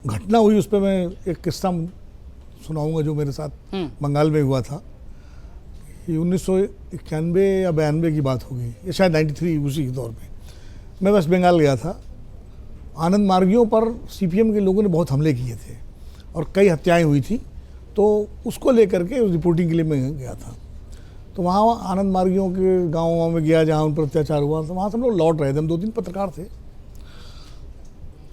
घटना हुई उस पर मैं एक किस्सा सुनाऊंगा जो मेरे साथ बंगाल में हुआ था। ये 1991 या 92 की बात होगी, या शायद 93, उसी के दौर में मैं वेस्ट बंगाल गया था। आनंद मार्गियों पर सीपीएम के लोगों ने बहुत हमले किए थे और कई हत्याएं हुई थी, तो उसको लेकर के रिपोर्टिंग के लिए मैं गया था। तो वहाँ आनंद मार्गियों के गाँव में गया जहाँ उन पर अत्याचार हुआ। तो वहाँ से हम लोग लौट रहे थे, हम 2-3 पत्रकार थे।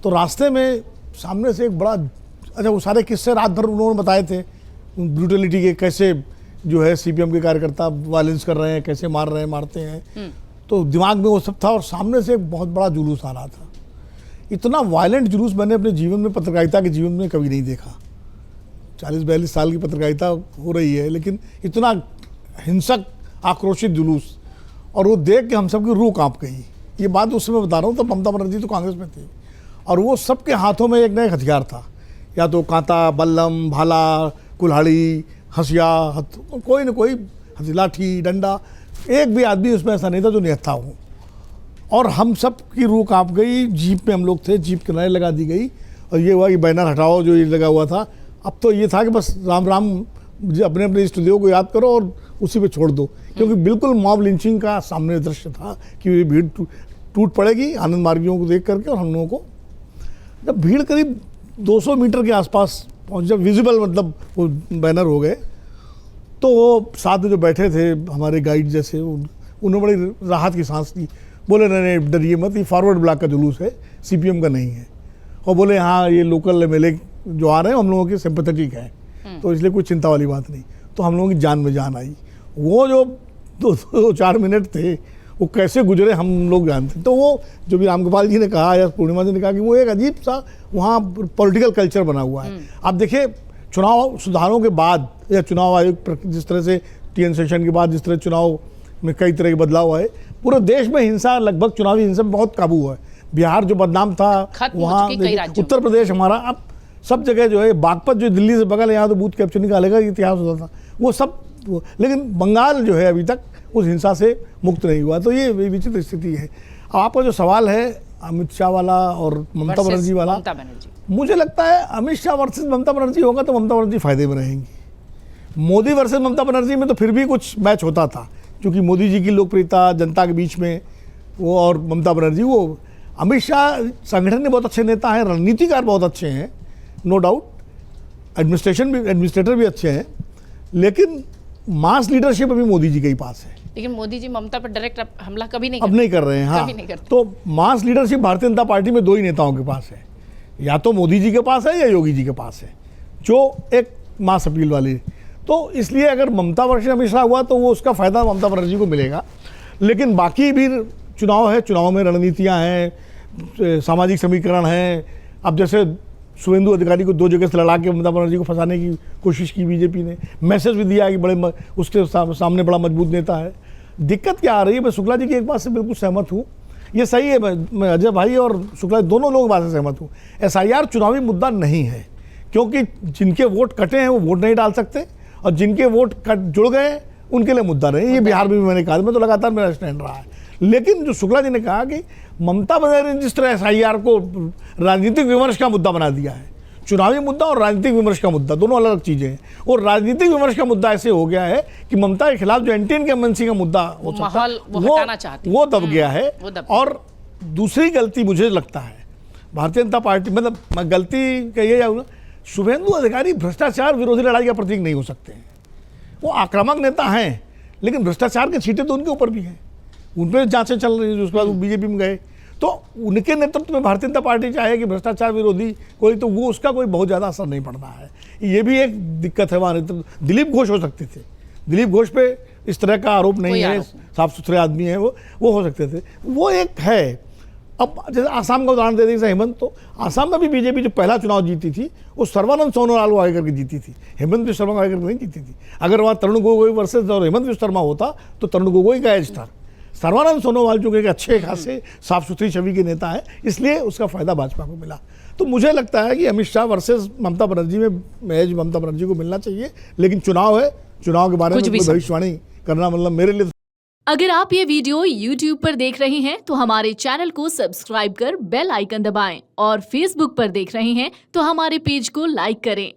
तो रास्ते में सामने से एक बड़ा, अच्छा वो सारे किस्से रात भर उन्होंने बताए थे ब्रूटलिटी के, कैसे जो है सीपीएम के कार्यकर्ता वायलेंस कर रहे हैं, कैसे मार रहे हैं, मारते हैं। तो दिमाग में वो सब था और सामने से एक बहुत बड़ा जुलूस आ रहा था। इतना वायलेंट जुलूस मैंने अपने जीवन में, पत्रकारिता के जीवन में कभी नहीं देखा। 40-42 साल की पत्रकारिता हो रही है, लेकिन इतना हिंसक आक्रोशित जुलूस, और वो देख के हम सबकी रूह कांप गई। ये बात उस समय बता रहा हूँ, तब ममता बनर्जी तो कांग्रेस में थी और वो सबके हाथों में एक नया हथियार था, या तो कांता, बल्लम, भाला, कुल्हाड़ी, हंसिया, कोई न कोई लाठी, डंडा। एक भी आदमी उसमें ऐसा नहीं था जो निहत्था हो। और हम सब की रूह कांप गई। जीप में हम लोग थे, जीप किनारे लगा दी गई और ये हुआ कि बैनर हटाओ जो ये लगा हुआ था। अब तो ये था कि बस राम राम अपने अपने स्टूडियो को याद करो और उसी पे छोड़ दो, क्योंकि बिल्कुल मॉब लिंचिंग का सामने दृश्य था कि ये भीड़ टूट पड़ेगी आनंद मार्गियों को देख करके। और हम लोगों को जब भीड़ करीब 200 मीटर के आसपास पहुंच, जब विजिबल मतलब वो बैनर हो गए, तो वो साथ में जो बैठे थे हमारे गाइड जैसे, उन्होंने बड़ी राहत की सांस ली। बोले नहीं डरिए मत, ये फॉरवर्ड ब्लॉक का जुलूस है, सीपीएम का नहीं है। और बोले हाँ ये लोकल एमएलए जो आ रहे हैं हम लोगों के सिंपैथेटिक हैं, तो इसलिए कोई चिंता वाली बात नहीं। तो हम लोगों की जान में जान आई। वो जो 2-4 मिनट थे वो कैसे गुजरे हम लोग जानते। तो वो जो भी रामगोपाल जी ने कहा या पूर्णिमा जी ने कहा कि वो एक अजीब सा वहाँ पॉलिटिकल कल्चर बना हुआ है। आप देखिए चुनाव सुधारों के बाद या चुनाव आयोग जिस तरह से टीएन सेशन के बाद जिस तरह चुनाव में कई तरह के बदलाव आए, पूरे देश में हिंसा, लगभग चुनावी हिंसा में बहुत काबू हुआ है। बिहार जो बदनाम था वहाँ, उत्तर प्रदेश हमारा, अब सब जगह जो है, बागपत जो दिल्ली से बगल है, यहाँ तो बूथ कैप्चरिंग का अलग इतिहास होता था, वो सब। लेकिन बंगाल जो है अभी तक उस हिंसा से मुक्त नहीं हुआ। तो ये विचित्र स्थिति है। अब आपका जो सवाल है अमित शाह वाला और ममता बनर्जी वाला, मुझे लगता है अमित शाह वर्सेस ममता बनर्जी होगा तो ममता बनर्जी फायदे में रहेंगी। मोदी वर्सेस ममता बनर्जी में तो फिर भी कुछ मैच होता था, क्योंकि मोदी जी की लोकप्रियता जनता के बीच में वो, और ममता बनर्जी, वो अमित शाह संगठन में बहुत अच्छे नेता हैं, रणनीतिकार बहुत अच्छे हैं, नो डाउट, एडमिनिस्ट्रेटर भी अच्छे हैं, लेकिन मास लीडरशिप अभी मोदी जी के ही पास है। लेकिन मोदी जी ममता पर डायरेक्ट हमला कभी नहीं अब नहीं कर रहे हैं। हाँ, तो मास लीडरशिप भारतीय जनता पार्टी में 2 ही नेताओं के पास है, या तो मोदी जी के पास है या योगी जी के पास है, जो एक मास अपील वाली। तो इसलिए अगर ममता वर्सेस अमित शाह हुआ तो वो उसका फायदा ममता बनर्जी को मिलेगा। लेकिन बाकी भी चुनाव है, चुनाव में रणनीतियाँ हैं, सामाजिक समीकरण है। अब जैसे शुभेंदु अधिकारी को 2 जगह से लड़ा के ममता बनर्जी को फंसाने की कोशिश की बीजेपी ने, मैसेज भी दिया कि बड़े उसके सामने बड़ा मजबूत नेता है। दिक्कत क्या आ रही है, मैं शुक्ला जी की एक बात से बिल्कुल सहमत हूँ, ये सही है, मैं अजय भाई और शुक्ला दोनों लोग बात से सहमत हूँ। एसआईआर चुनावी मुद्दा नहीं है, क्योंकि जिनके वोट कटे हैं वो वोट नहीं डाल सकते, और जिनके वोट जुड़ गए उनके लिए मुद्दा नहीं। ये बिहार में भी मैंने कहा, मैं तो लगातार मेरा स्टैंड रहा है। लेकिन जो शुक्ला जी ने कहा कि ममता बनर्जी ने जिस तरह एसआईआर को राजनीतिक विमर्श का मुद्दा बना दिया है, चुनावी मुद्दा और राजनीतिक विमर्श का मुद्दा दोनों अलग अलग चीजें हैं। और राजनीतिक विमर्श का मुद्दा ऐसे हो गया है कि ममता के खिलाफ जो एंटी इनकम्बेंसी का मुद्दा हो सकता है वो दब गया है। और दूसरी गलती मुझे लगता है भारतीय जनता पार्टी, मतलब मैं गलती कहिए या शुभेंदु अधिकारी भ्रष्टाचार विरोधी लड़ाई का प्रतीक नहीं हो सकते हैं। वो आक्रामक नेता हैं, लेकिन भ्रष्टाचार के छींटे तो उनके ऊपर भी हैं, उन पर जांचें चल रही हैं। उसके बाद वो बीजेपी में गए, तो उनके नेतृत्व में भारतीय जनता पार्टी चाहे कि भ्रष्टाचार विरोधी कोई, तो वो उसका कोई बहुत ज़्यादा असर नहीं पड़ना है। ये भी एक दिक्कत है वहाँ। तो दिलीप घोष हो सकते थे, दिलीप घोष पे इस तरह का आरोप नहीं है, साफ सुथरे आदमी है वो हो सकते थे, वो एक है। अब जैसे आसाम का उदाहरण दे दें, हेमंत, तो आसाम में भी बीजेपी जो पहला चुनाव जीती थी वो सर्बानंद सोनोवाल को आगे करके जीती थी, हेमंत विश्व शर्मा को आगे करके नहीं जीती थी। अगर वहाँ तरुण गोगोई वर्सेस और हेमंत विश्व शर्मा होता तो तरुण गोगोई का एज था। सर्बानंद सोनोवाल जो कि अच्छे खासे साफ सुथरी छवि के नेता है, इसलिए उसका फायदा भाजपा को मिला। तो मुझे लगता है कि अमित शाह वर्सेस ममता बनर्जी में एज ममता बनर्जी को मिलना चाहिए। लेकिन चुनाव है, चुनाव के बारे में भविष्यवाणी करना मतलब मेरे लिए अगर आप ये वीडियो YouTube पर देख रहे हैं तो हमारे चैनल को सब्सक्राइब कर बेल आइकन दबाएं और Facebook पर देख रहे हैं तो हमारे पेज को लाइक करें।